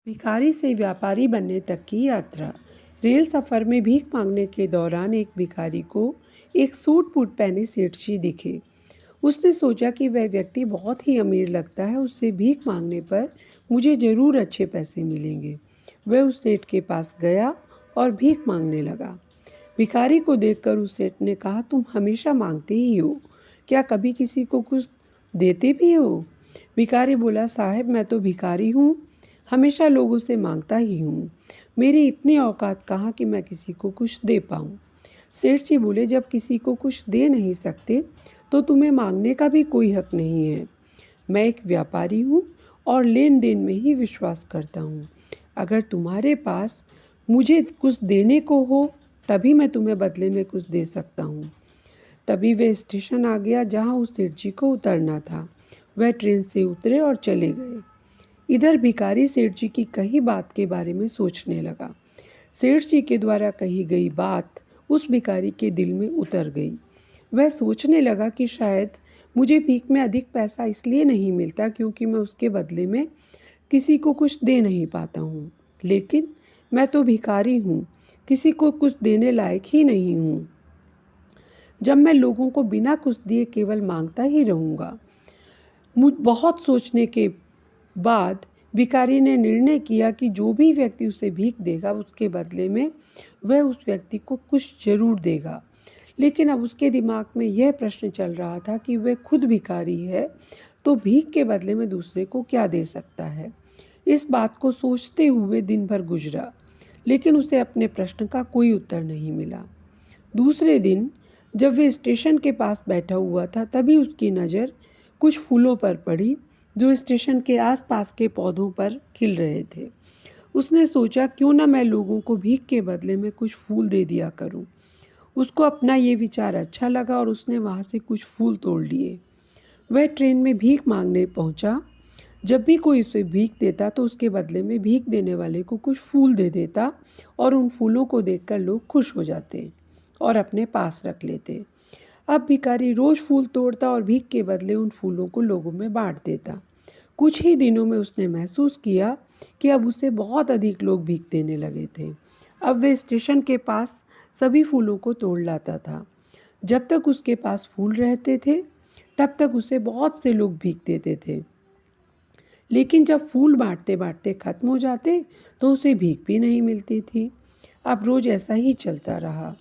भिखारी से व्यापारी बनने तक की यात्रा। रेल सफ़र में भीख मांगने के दौरान एक भिखारी को एक सूट बूट पहने सेठ जी दिखे। उसने सोचा कि वह व्यक्ति बहुत ही अमीर लगता है, उससे भीख मांगने पर मुझे ज़रूर अच्छे पैसे मिलेंगे। वह उस सेठ के पास गया और भीख मांगने लगा। भिखारी को देखकर उस सेठ ने कहा, तुम हमेशा मांगते ही हो, क्या कभी किसी को कुछ देते भी हो? भिखारी बोला, साहब मैं तो भिखारी हूँ, हमेशा लोगों से मांगता ही हूँ। मेरी इतनी औकात कहाँ कि मैं किसी को कुछ दे पाऊँ। सेठ जी बोले, जब किसी को कुछ दे नहीं सकते तो तुम्हें मांगने का भी कोई हक नहीं है। मैं एक व्यापारी हूँ और लेन देन में ही विश्वास करता हूँ। अगर तुम्हारे पास मुझे कुछ देने को हो तभी मैं तुम्हें बदले में कुछ दे सकता हूँ। तभी वे स्टेशन आ गया जहाँ उस सेठ जी को उतरना था। वह ट्रेन से उतरे और चले गए। इधर भिखारी सेठ जी की कही बात के बारे में सोचने लगा। सेठ जी के द्वारा कही गई बात उस भिखारी के दिल में उतर गई। वह सोचने लगा कि शायद मुझे भीख में अधिक पैसा इसलिए नहीं मिलता क्योंकि मैं उसके बदले में किसी को कुछ दे नहीं पाता हूँ। लेकिन मैं तो भिखारी हूँ, किसी को कुछ देने लायक ही नहीं हूँ। जब मैं लोगों को बिना कुछ दिए केवल मांगता ही रहूँगा। बहुत सोचने के बाद भिखारी ने निर्णय किया कि जो भी व्यक्ति उसे भीख देगा उसके बदले में वह उस व्यक्ति को कुछ जरूर देगा। लेकिन अब उसके दिमाग में यह प्रश्न चल रहा था कि वह खुद भिखारी है तो भीख के बदले में दूसरे को क्या दे सकता है। इस बात को सोचते हुए दिन भर गुजरा, लेकिन उसे अपने प्रश्न का कोई उत्तर नहीं मिला। दूसरे दिन जब वह स्टेशन के पास बैठा हुआ था तभी उसकी नज़र कुछ फूलों पर पड़ी जो स्टेशन के आसपास के पौधों पर खिल रहे थे। उसने सोचा, क्यों ना मैं लोगों को भीख के बदले में कुछ फूल दे दिया करूं। उसको अपना ये विचार अच्छा लगा और उसने वहाँ से कुछ फूल तोड़ लिए। वह ट्रेन में भीख मांगने पहुँचा। जब भी कोई उसे भीख देता तो उसके बदले में भीख देने वाले को कुछ फूल दे देता और उन फूलों को देखकर लोग खुश हो जाते और अपने पास रख लेते। अब भिखारी रोज़ फूल तोड़ता और भीख के बदले उन फूलों को लोगों में बांट देता। कुछ ही दिनों में उसने महसूस किया कि अब उसे बहुत अधिक लोग भीख देने लगे थे। अब वह स्टेशन के पास सभी फूलों को तोड़ लाता था। जब तक उसके पास फूल रहते थे तब तक उसे बहुत से लोग भीख देते थे। लेकिन जब फूल बांटते बांटते ख़त्म हो जाते तो उसे भीख भी नहीं मिलती थी। अब रोज़ ऐसा ही चलता रहा।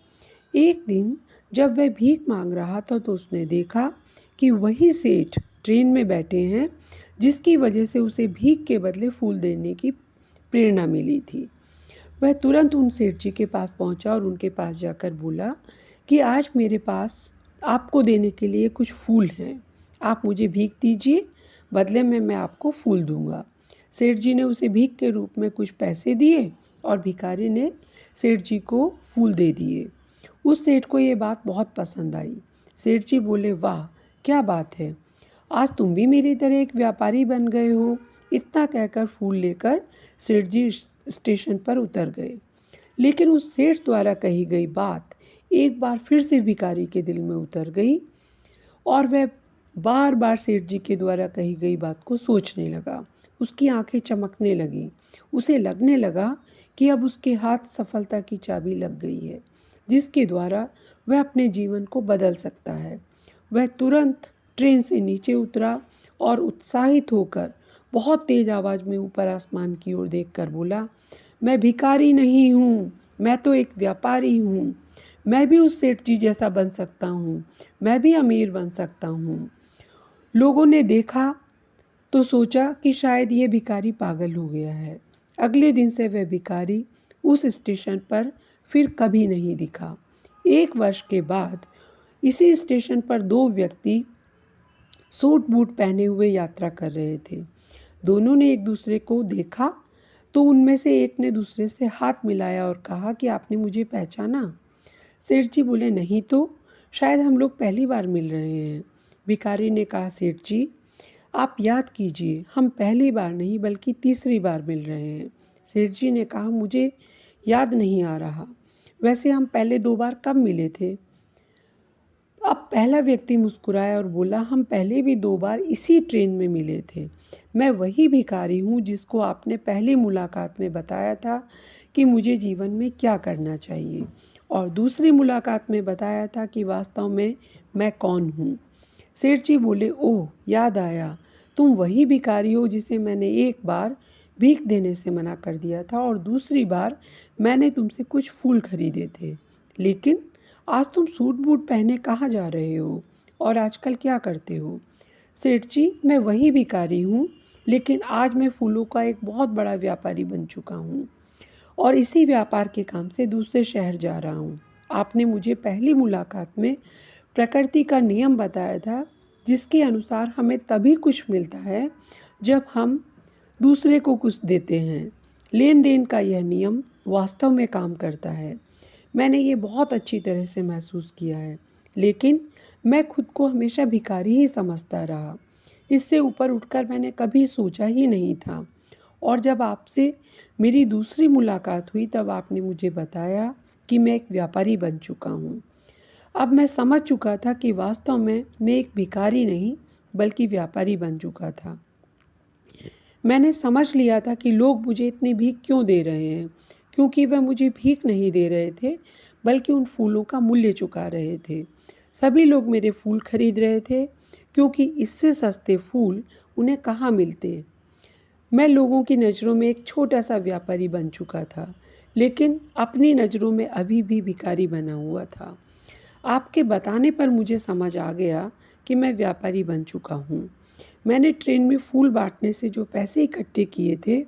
एक दिन जब वह भीख मांग रहा था तो उसने देखा कि वही सेठ ट्रेन में बैठे हैं जिसकी वजह से उसे भीख के बदले फूल देने की प्रेरणा मिली थी। वह तुरंत उन सेठ जी के पास पहुंचा और उनके पास जाकर बोला कि आज मेरे पास आपको देने के लिए कुछ फूल हैं, आप मुझे भीख दीजिए, बदले में मैं आपको फूल दूंगा। सेठ जी ने उसे भीख के रूप में कुछ पैसे दिए और भिखारी ने सेठ जी को फूल दे दिए। उस सेठ को ये बात बहुत पसंद आई। सेठ जी बोले, वाह क्या बात है, आज तुम भी मेरी तरह एक व्यापारी बन गए हो। इतना कहकर फूल लेकर सेठ जी स्टेशन पर उतर गए। लेकिन उस सेठ द्वारा कही गई बात एक बार फिर से भिखारी के दिल में उतर गई और वह बार बार सेठ जी के द्वारा कही गई बात को सोचने लगा। उसकी आंखें चमकने लगीं। उसे लगने लगा कि अब उसके हाथ सफलता की चाबी लग गई है जिसके द्वारा वह अपने जीवन को बदल सकता है। वह तुरंत ट्रेन से नीचे उतरा और उत्साहित होकर बहुत तेज आवाज़ में ऊपर आसमान की ओर देखकर बोला, मैं भिखारी नहीं हूँ, मैं तो एक व्यापारी हूँ। मैं भी उस सेठ जी जैसा बन सकता हूँ, मैं भी अमीर बन सकता हूँ। लोगों ने देखा तो सोचा कि शायद ये भिखारी पागल हो गया है। अगले दिन से वह भिखारी उस स्टेशन पर फिर कभी नहीं दिखा। 1 वर्ष के बाद इसी स्टेशन पर 2 व्यक्ति सूट बूट पहने हुए यात्रा कर रहे थे। दोनों ने एक दूसरे को देखा तो उनमें से एक ने दूसरे से हाथ मिलाया और कहा कि आपने मुझे पहचाना? सेठ जी बोले, नहीं तो, शायद हम लोग पहली बार मिल रहे हैं। भिखारी ने कहा, सेठ जी आप याद कीजिए, हम पहली बार नहीं बल्कि तीसरी बार मिल रहे हैं। सेठ जी ने कहा, मुझे याद नहीं आ रहा, वैसे हम पहले 2 बार कब मिले थे? अब पहला व्यक्ति मुस्कुराया और बोला, हम पहले भी 2 बार इसी ट्रेन में मिले थे। मैं वही भिखारी हूँ जिसको आपने पहली मुलाकात में बताया था कि मुझे जीवन में क्या करना चाहिए, और दूसरी मुलाकात में बताया था कि वास्तव में मैं कौन हूँ। सेठ जी बोले, ओह याद आया, तुम वही भिखारी हो जिसे मैंने एक बार भीख देने से मना कर दिया था और दूसरी बार मैंने तुमसे कुछ फूल खरीदे थे। लेकिन आज तुम सूट बूट पहने कहाँ जा रहे हो और आजकल क्या करते हो? सेठ जी, मैं वही भिखारी हूँ, लेकिन आज मैं फूलों का एक बहुत बड़ा व्यापारी बन चुका हूँ और इसी व्यापार के काम से दूसरे शहर जा रहा हूँ। आपने मुझे पहली मुलाकात में प्रकृति का नियम बताया था, जिसके अनुसार हमें तभी कुछ मिलता है जब हम दूसरे को कुछ देते हैं। लेन देन का यह नियम वास्तव में काम करता है। मैंने ये बहुत अच्छी तरह से महसूस किया है, लेकिन मैं खुद को हमेशा भिखारी ही समझता रहा। इससे ऊपर उठकर मैंने कभी सोचा ही नहीं था। और जब आपसे मेरी दूसरी मुलाकात हुई तब आपने मुझे बताया कि मैं एक व्यापारी बन चुका हूँ। अब मैं समझ चुका था कि वास्तव में मैं एक भिखारी नहीं बल्कि व्यापारी बन चुका था। मैंने समझ लिया था कि लोग मुझे इतनी भीख क्यों दे रहे हैं, क्योंकि वह मुझे भीख नहीं दे रहे थे बल्कि उन फूलों का मूल्य चुका रहे थे। सभी लोग मेरे फूल खरीद रहे थे क्योंकि इससे सस्ते फूल उन्हें कहाँ मिलते। मैं लोगों की नज़रों में एक छोटा सा व्यापारी बन चुका था, लेकिन अपनी नज़रों में अभी भी भिखारी बना हुआ था। आपके बताने पर मुझे समझ आ गया कि मैं व्यापारी बन चुका हूँ। मैंने ट्रेन में फूल बांटने से जो पैसे इकट्ठे किए थे,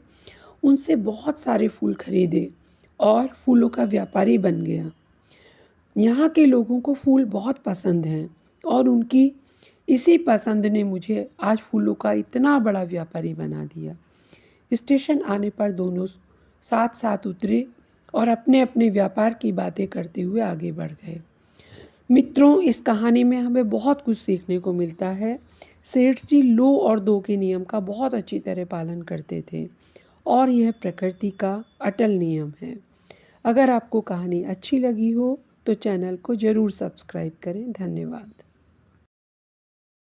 उनसे बहुत सारे फूल खरीदे और फूलों का व्यापारी बन गया। यहाँ के लोगों को फूल बहुत पसंद हैं और उनकी इसी पसंद ने मुझे आज फूलों का इतना बड़ा व्यापारी बना दिया। स्टेशन आने पर दोनों साथ साथ उतरे और अपने अपने व्यापार की बातें करते हुए आगे बढ़ गए। मित्रों, इस कहानी में हमें बहुत कुछ सीखने को मिलता है। सेठ जी लो और दो के नियम का बहुत अच्छी तरह पालन करते थे और यह प्रकृति का अटल नियम है। अगर आपको कहानी अच्छी लगी हो तो चैनल को ज़रूर सब्सक्राइब करें। धन्यवाद।